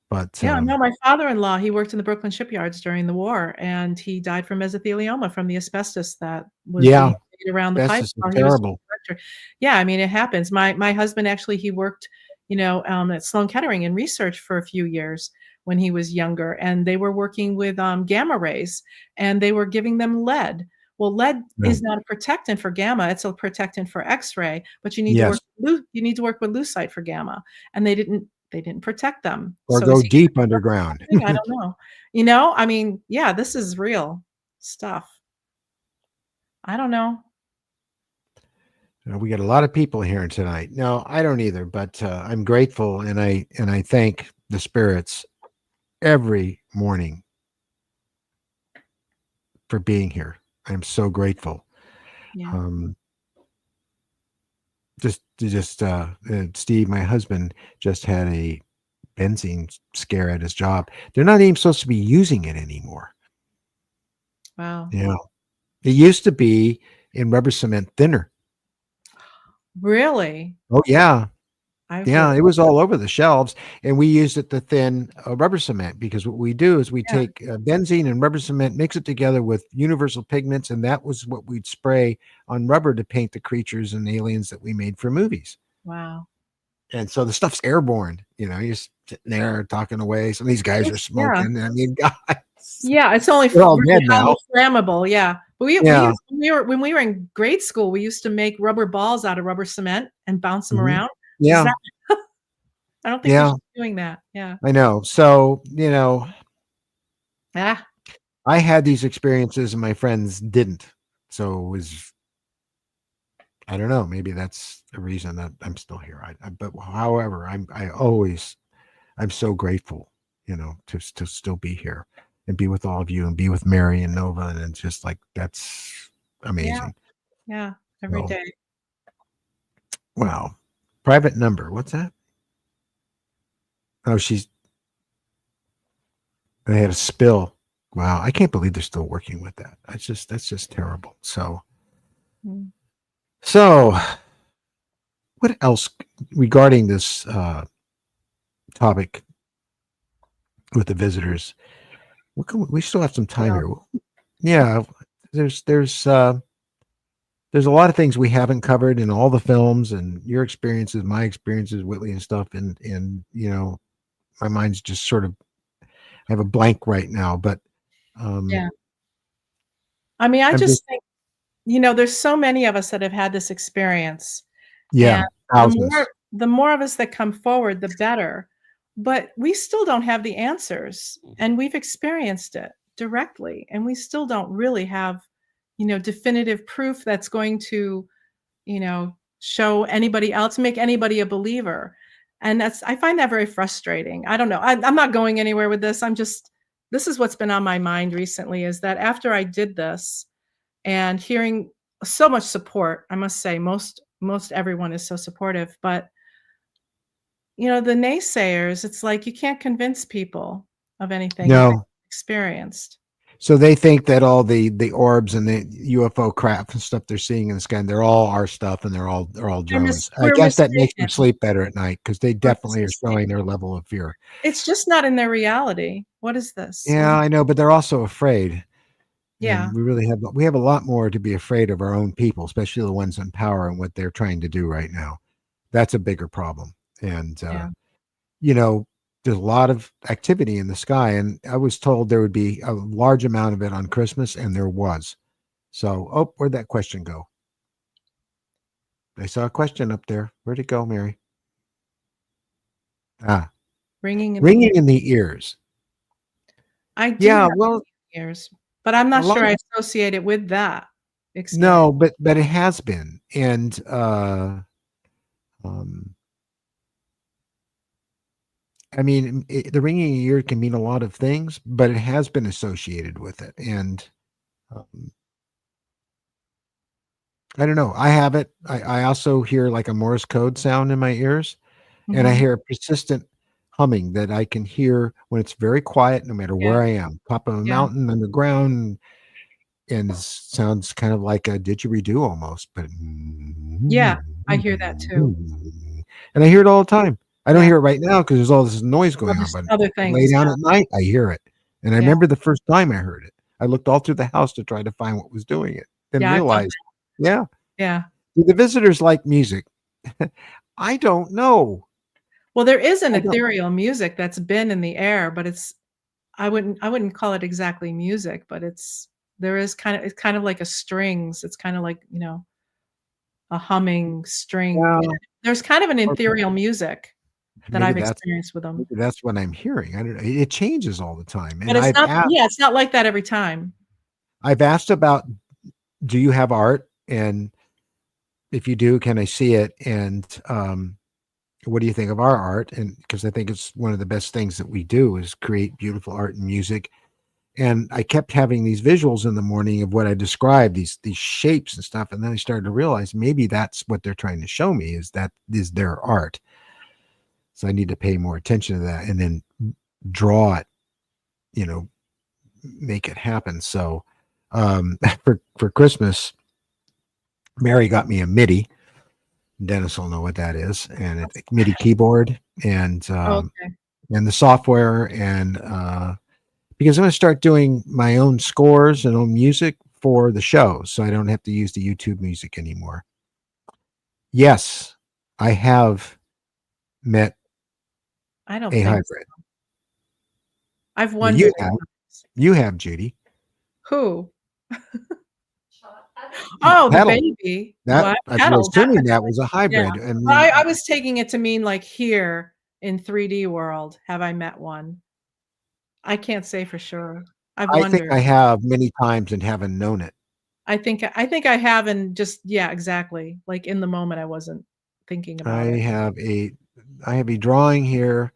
but Yeah, no, my father-in-law, he worked in the Brooklyn shipyards during the war, and he died from mesothelioma from the asbestos that was yeah, being made around the that's pipe just while he was terrible. director. Yeah, I mean, it happens. My husband actually, he worked, at Sloan Kettering in research for a few years when he was younger, and they were working with, gamma rays, and they were giving them lead. Well, lead No. is not a protectant for gamma, it's a protectant for X-ray, but Yes. you need to work with lucite for gamma, and they didn't protect them. Or So is go he deep underground. I don't know. I mean, yeah, this is real stuff. I don't know. We got a lot of people here tonight. No, I don't either, but I'm grateful and I thank the spirits every morning for being here. I'm so grateful. Yeah. Um, just Steve, my husband, just had a benzene scare at his job. They're not even supposed to be using it anymore. Wow. Yeah, it used to be in rubber cement thinner. Really? Oh yeah, I yeah, would it was all over the shelves, and we used it to thin rubber cement because what we do is we yeah. take benzene and rubber cement, mix it together with universal pigments, and that was what we'd spray on rubber to paint the creatures and aliens that we made for movies. Wow. And so the stuff's airborne. You're just sitting there talking away. Some of these guys are Yeah. smoking. I mean, God, Yeah, it's only they're all really dead highly now. flammable, yeah. But we Yeah. used when we were in grade school, we used to make rubber balls out of rubber cement and bounce them Mhm. around. Is Yeah. that I don't think we Yeah. should be doing that. Yeah. I know. So, Ah, I had these experiences and my friends didn't. So it was I don't know. Maybe that's the reason that I'm still here. But however, I'm so grateful, to still be here and be with all of you and be with Mary and Nova. And it's just like, that's yeah, amazing. yeah, every So, day. wow. Private number. What's that? Oh, they had a spill. Wow. I can't believe they're still working with that. That's just terrible. Mm. So what else regarding this topic with the visitors? We still have some time Well, here. Yeah, there's a lot of things we haven't covered in all the films and your experiences, my experiences, Whitley and stuff, and my mind's just sort of I have a blank right now, but um, yeah. I mean, I I'm just just think, there's so many of us that have had this experience, yeah, and the more thousands. the more of us that come forward, the better. But we still don't have the answers, and we've experienced it directly, and we still don't really have, definitive proof that's going to, show anybody else, make anybody a believer. And I find that very frustrating. I don't know. I'm not going anywhere with this. This is what's been on my mind recently is that after I did this, and hearing so much support. I must say, most everyone is so supportive, but the naysayers, it's like you can't convince people of anything if they No. experienced. So they think that all the orbs and the UFO crap and stuff they're seeing in the sky, they're all our stuff, and they're all drones. I We're guess that makes them mistaken. sleep better at night because they We're definitely are mistaken. showing their level of fear. It's just not in their reality. What is this? Yeah, I know, but they're also afraid. Yeah. And we have a lot more to be afraid of our own people, especially the ones in power and what they're trying to do right now. That's a bigger problem. And Yeah. there's a lot of activity in the sky, and I was told there would be a large amount of it on Christmas, and there was. So, where'd that question go? I saw a question up there. Where'd it go, Mary? Ringing in Ringing in the ears. I do Yeah, have well, ears, but I'm a not lot sure I of, associate it with that experience. no, but it has been, and um, I mean, the ringing in the ear can mean a lot of things, but it has been associated with it, and um, I don't know. I have it. I also hear like a Morse code sound in my ears, and I Mhm. hear a persistent humming that I can hear when it's very quiet, no matter Yeah, where I am, top of a yeah. mountain, underground, and it sounds kind of like a didgeridoo almost, but Yeah, I hear that too. and I hear it all the time. I don't Yeah. hear it right now because there's all this noise Well, going on, there's but other I lay things, down yeah, at night, I hear it. And I yeah, remember the first time I heard it. I looked all through the house to try to find what was doing it, then yeah, I've done realized, that. yeah, Yeah. do the visitors like music? I don't know. Well, there is an I don't. ethereal music that's been in the air, but I wouldn't call it exactly music, but it's kind of like a strings. It's kind of like, a humming string. Well, There's kind of an or ethereal music that maybe I've that's experienced with them. maybe that's what I'm hearing. I don't know. It changes all the time, But and it's not yeah, it's not like that every time. I've asked about, do you have art? And if you do, can I see it? And what do you think of our art? And because I think it's one of the best things that we do is create beautiful art and music. And I kept having these visuals in the morning of what I described, these shapes and stuff. And then I started to realize maybe that's what they're trying to show me, is that is their art. So I need to pay more attention to that and then draw it, you know, make it happen. So for Christmas, Mary got me a MIDI. Dennis will know what that is, and it's a MIDI keyboard Oh, okay. and the software, and because I'm going to start doing my own scores and own music for the show, so I don't have to use the YouTube music anymore. Yes, I have met I don't a think so. hybrid. I've Well, wondered at times. you have, Judy. Who? Oh, the Petal. baby. That Well, I was petal, assuming that was a yeah. hybrid. I Well, mean, I was taking it to mean like here in 3D world, have I met one? I can't say for sure. I've I think wondered. I have many times and haven't known it. I think I have and just yeah, exactly. Like in the moment I wasn't thinking I about it. have a I have a drawing here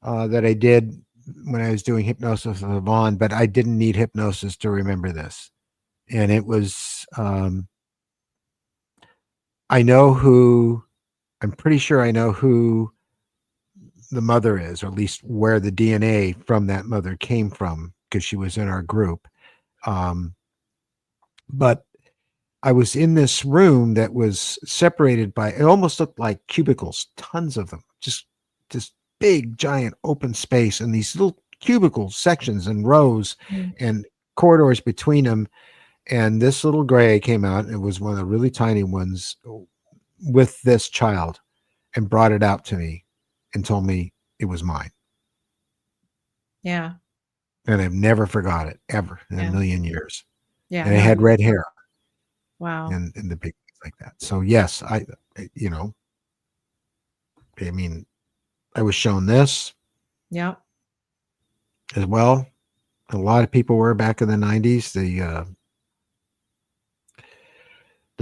that I did when I was doing hypnosis with Yvonne, but I didn't need hypnosis to remember this. And it was, I know who, I'm pretty sure I know who the mother is, or at least where the DNA from that mother came from, because she was in our group. Um, but I was in this room that was separated by, it almost looked like cubicles, tons of them, just this big, giant open space, and these little cubicle sections and rows Mm. and corridors between them. And this little gray came out. It was one of the really tiny ones with this child, and brought it out to me and told me it was mine. Yeah. And I've never forgot it ever in a Yeah. million years. Yeah. And it No, had red hair wow. and the big things like that. So yes, you know, I mean, I was shown this Yep. as well. A lot of people were back in the 90s, the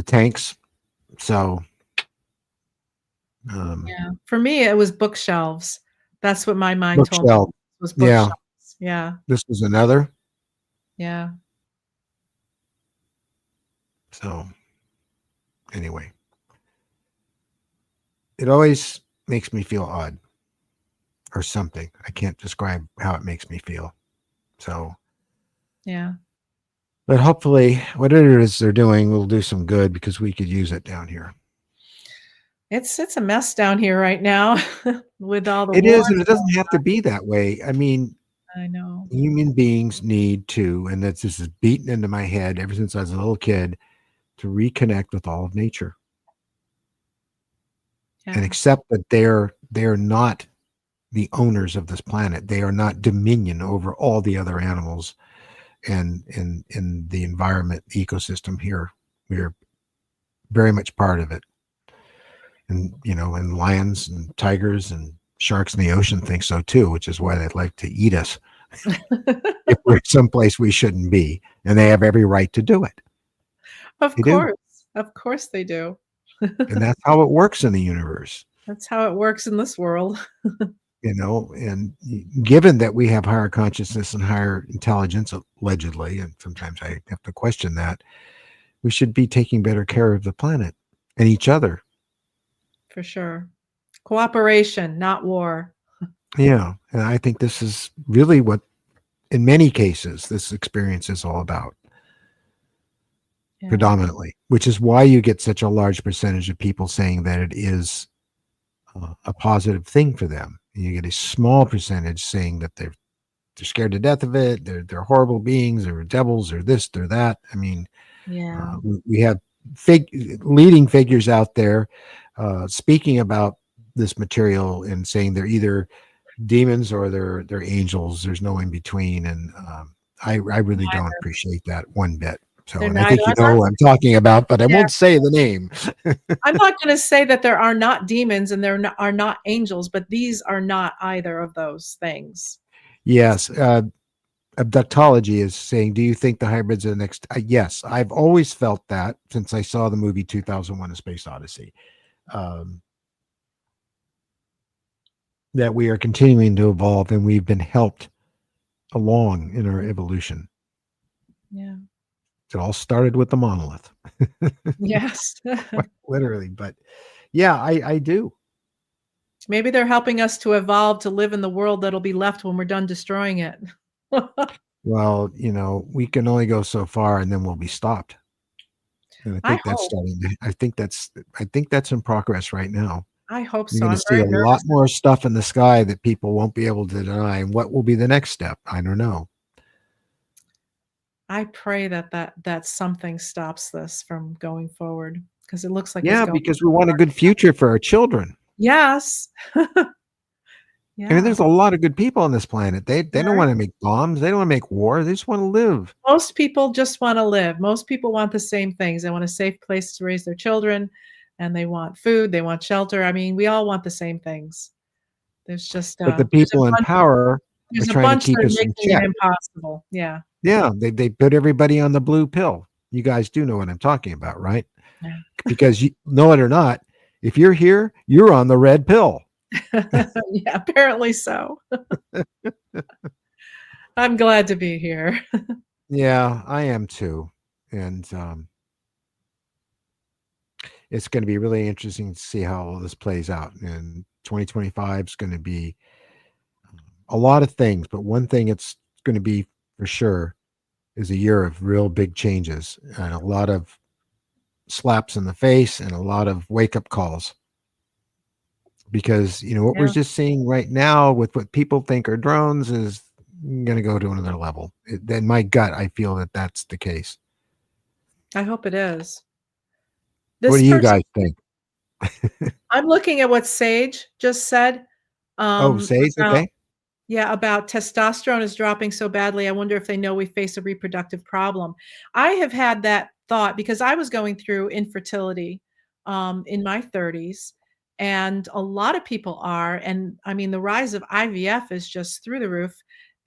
tanks. So Yeah. For me, it was bookshelves. That's what my mind told me bookshelf. was Yeah, bookshelves. Yeah. this was another. Yeah. So Anyway, it always makes me feel odd or something. I can't describe how it makes me feel. So, Yeah. but hopefully, whatever it is they're doing will do some good because we could use it down here. It's a mess down here right now with all the It wars. is, and it doesn't have to be that way. I mean, I know. human beings need to, and that's this is beaten into my head ever since I was a little kid, to reconnect with all of nature and Yeah. accept that they're not the owners of this planet. They are not dominion over all the other animals and in the environment, the ecosystem here. We're very much part of it. And and lions and tigers and sharks in the ocean think so too, which is why they'd like to eat us if we're someplace we shouldn't be. And they have every right to do it. Of They do. course. Of course they do. And that's how it works in the universe. That's how it works in this world. And given that we have higher consciousness and higher intelligence, allegedly, and sometimes I have to question that, we should be taking better care of the planet and each other. For sure. Cooperation, not war. Yeah. And I think this is really what, in many cases, this experience is all about, Yeah. predominantly, which is why you get such a large percentage of people saying that it is a positive thing for them. You get a small percentage saying that they're scared to death of it. They're horrible beings, or devils, or this, or that. I mean, Yeah. we have leading figures out there speaking about this material and saying they're either demons or they're angels. There's no in between, and I really don't appreciate that one bit. So, They're and I think neither. who I'm talking about, but I Yeah. won't say the name. I'm not going to say that there are not demons and there are not angels, but these are not either of those things. Yes. Abductology is saying, do you think the hybrids are the next? Yes, I've always felt that since I saw the movie 2001: A Space Odyssey, that we are continuing to evolve and we've been helped along in our evolution. Yeah. It all started with the monolith. Yes. Literally. But yeah, I do. Maybe they're helping us to evolve to live in the world that'll be left when we're done destroying it. Well, we can only go so far and then we'll be stopped. And I I think that's hope. starting to, I think that's in progress right now. I hope You're so. going I'm to see very a lot nervous. more stuff in the sky that people won't be able to deny. And what will be the next step? I don't know. I pray that something stops this from going forward because it looks like it's Yeah, going. because we want a good future for our children. Yes. I mean, Yeah. there's a lot of good people on this planet. They don't want to make bombs. They don't want to make war. They just want to live. Most people just want to live. Most people want the same things. They want a safe place to raise their children, and they want food. They want shelter. I mean, we all want the same things. There's just But the people in power are there's a trying to bunch keep that are us in making it check. impossible. Yeah. Yeah, they put everybody on the blue pill. You guys do know what I'm talking about, right? Yeah. Because you know it or not, if you're here, you're on the red pill. Yeah, apparently so. I'm glad to be here. Yeah, I am too. And it's going to be really interesting to see how all this plays out. And 2025 is going to be a lot of things, but one thing it's going to be for sure is a year of real big changes and a lot of slaps in the face and a lot of wake up calls. Because, what we're Yeah. just seeing right now with what people think are drones is going to go to another level. In my gut, I feel that that's the case. I hope it is. What This do you person, guys think? I'm looking at what Sage just said. Oh, Sage, About, okay. yeah, about testosterone is dropping so badly. I wonder if they know we face a reproductive problem. I have had that thought because I was going through infertility in my 30s, and a lot of people are. And I mean, the rise of IVF is just through the roof,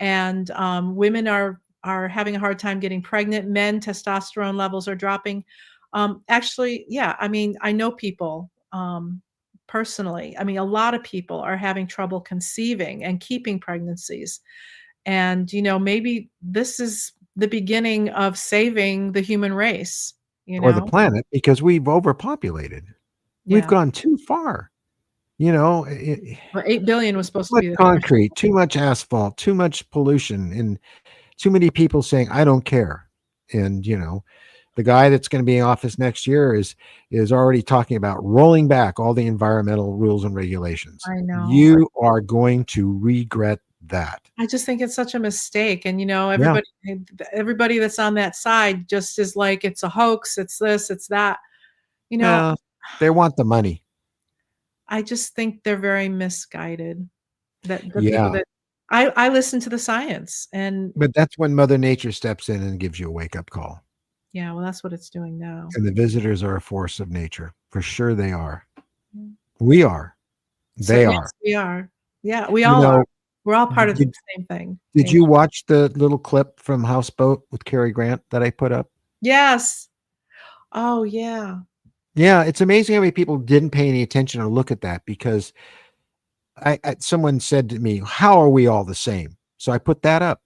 and women are having a hard time getting pregnant. Men, testosterone levels are dropping. Actually, yeah, I mean, I know people. Personally, I mean, a lot of people are having trouble conceiving and keeping pregnancies. And, maybe this is the beginning of saving the human race. you or the know? planet, because we've overpopulated. We've Yeah. gone too far. You know, Well, 8 billion was too supposed to much be the threshold. concrete, too much asphalt, too much pollution, and too many people saying, "I don't care." And the guy that's going to be in office next year is already talking about rolling back all the environmental rules and regulations. I know. You are going to regret that. I just think it's such a mistake, and, Yeah. everybody that's on that side just is like, "It's a hoax, it's this, it's that." You know, Yeah. They want the money. I just think they're very misguided. That the people Yeah. that I listen to the science, and But that's when Mother Nature steps in and gives you a wake up call. yeah, well, that's what it's doing now. And the visitors are a force of nature. For sure they are. Mm. We are. So, They yes, are. we are. Yeah, we You all are. know, We're all part of the did, same thing. did Nature. you watch the little clip from Houseboat with Cary Grant that I put up? Yes. Oh, yeah. Yeah, it's amazing how many people didn't pay any attention or look at that, because someone said to me, "How are we all the same?" So I put that up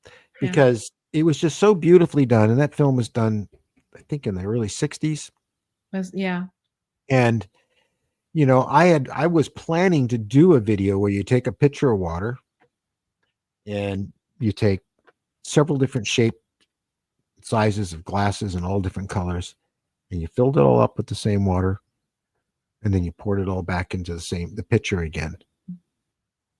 Yeah. because it was just so beautifully done, and that film was done, I think, in the early '60s. Yeah. And I was planning to do a video where you take a pitcher of water and you take several different shape sizes of glasses and all different colors, and you filled it all up with the same water, and then you poured it all back into the pitcher again.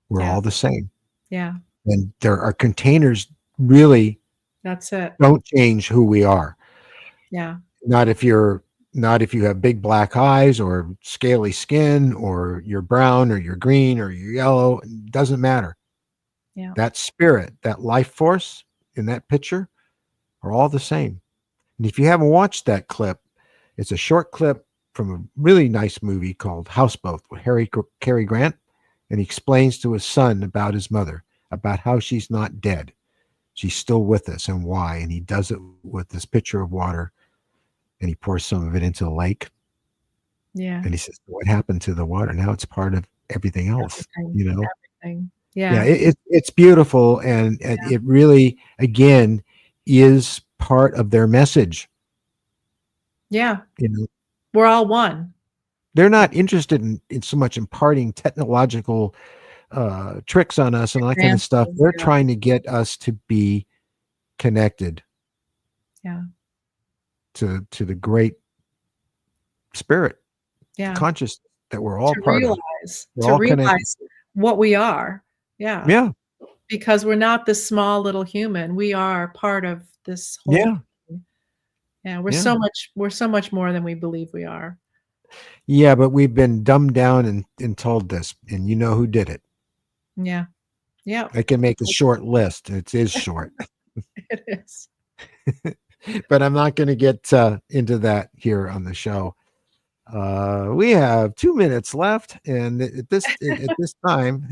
We're Yeah. all the same. Yeah. And there are containers really That's it. don't change who we are. Yeah. Not if you have big black eyes or scaly skin, or you're brown or you're green or you're yellow. It doesn't matter. Yeah. That spirit, that life force in that picture are all the same. And if you haven't watched that clip, it's a short clip from a really nice movie called Houseboat with Cary Grant. And he explains to his son about his mother, about how she's not dead. She's still with us, and why. And he does it with this pitcher of water, and he pours some of it into the lake. Yeah. And he says, "What happened to the water? Now it's part of everything else." Everything. Yeah, Yeah. it's beautiful, and it really, again, is part of their message. Yeah. You know, We're all one. they're not interested in so much imparting technological tricks on us and all that kind of stuff. Advances, They're yeah. trying to get us to be connected Yeah. to the great spirit, Yeah. consciousness that we're all To part of. realize We're all connected. what we are. Yeah. Yeah, Because we're not this small little human. We are part of this whole yeah, thing. Yeah, we're yeah, so much more than we believe we are. yeah. But we've been dumbed down and told this, and you know who did it. Yeah. Yeah. I can make a short list. It is short, It is. but I'm not going to get into that here on the show. We have 2 minutes left, and at this time,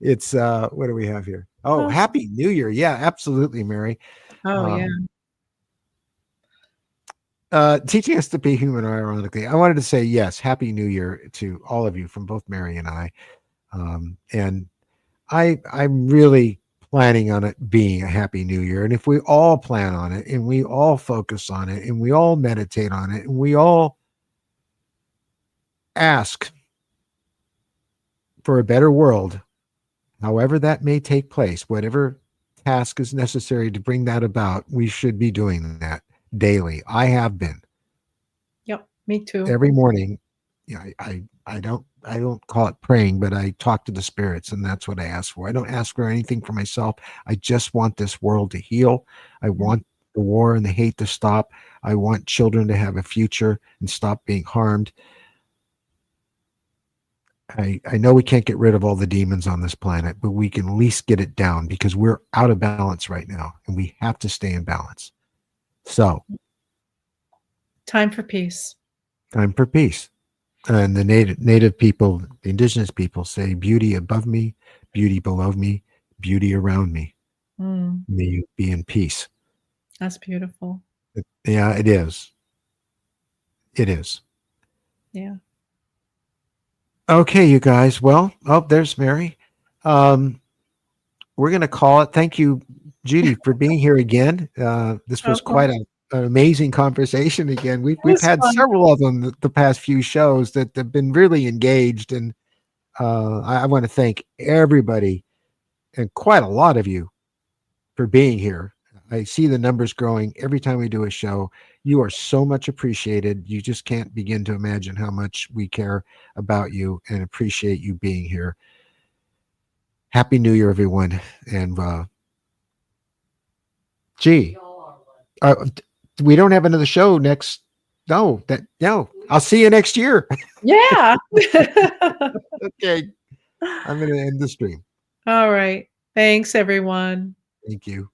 it's what do we have here? Oh, Oh, Happy New Year! Yeah, absolutely, Mary. yeah. Teaching us to be human, ironically. I wanted to say yes, Happy New Year to all of you from both Mary and I. And I'm really planning on it being a Happy New Year. And if we all plan on it, and we all focus on it, and we all meditate on it, and we all ask for a better world, however that may take place, whatever task is necessary to bring that about, we should be doing that daily. I have been. Yep. Me too. Every morning. Yeah, I don't call it praying, but I talk to the spirits, and that's what I ask for. I don't ask for anything for myself. I just want this world to heal. I want the war and the hate to stop. I want children to have a future and stop being harmed. I know we can't get rid of all the demons on this planet, but we can at least get it down, because we're out of balance right now, and we have to stay in balance. So, Time for peace. time for peace. And the native people, the indigenous people, say, beauty above me, beauty below me, beauty around me. Mm, May you be in peace. that's beautiful. Yeah, it is. It is. Yeah. Okay, you guys. Well, there's Mary. We're going to call it. Thank you, Judy, for being here again. This was quite Welcome. an amazing conversation again. We've It was had fun. several of them the past few shows that have been really engaged, and I want to thank everybody and quite a lot of you for being here. I see the numbers growing every time we do a show. You are so much appreciated. You just can't begin to imagine how much we care about you and appreciate you being here. Happy New Year, everyone. And gee, we don't have another show next. No, I'll see you next year. Yeah. Okay. I'm going to end the stream. All right. Thanks, everyone. Thank you.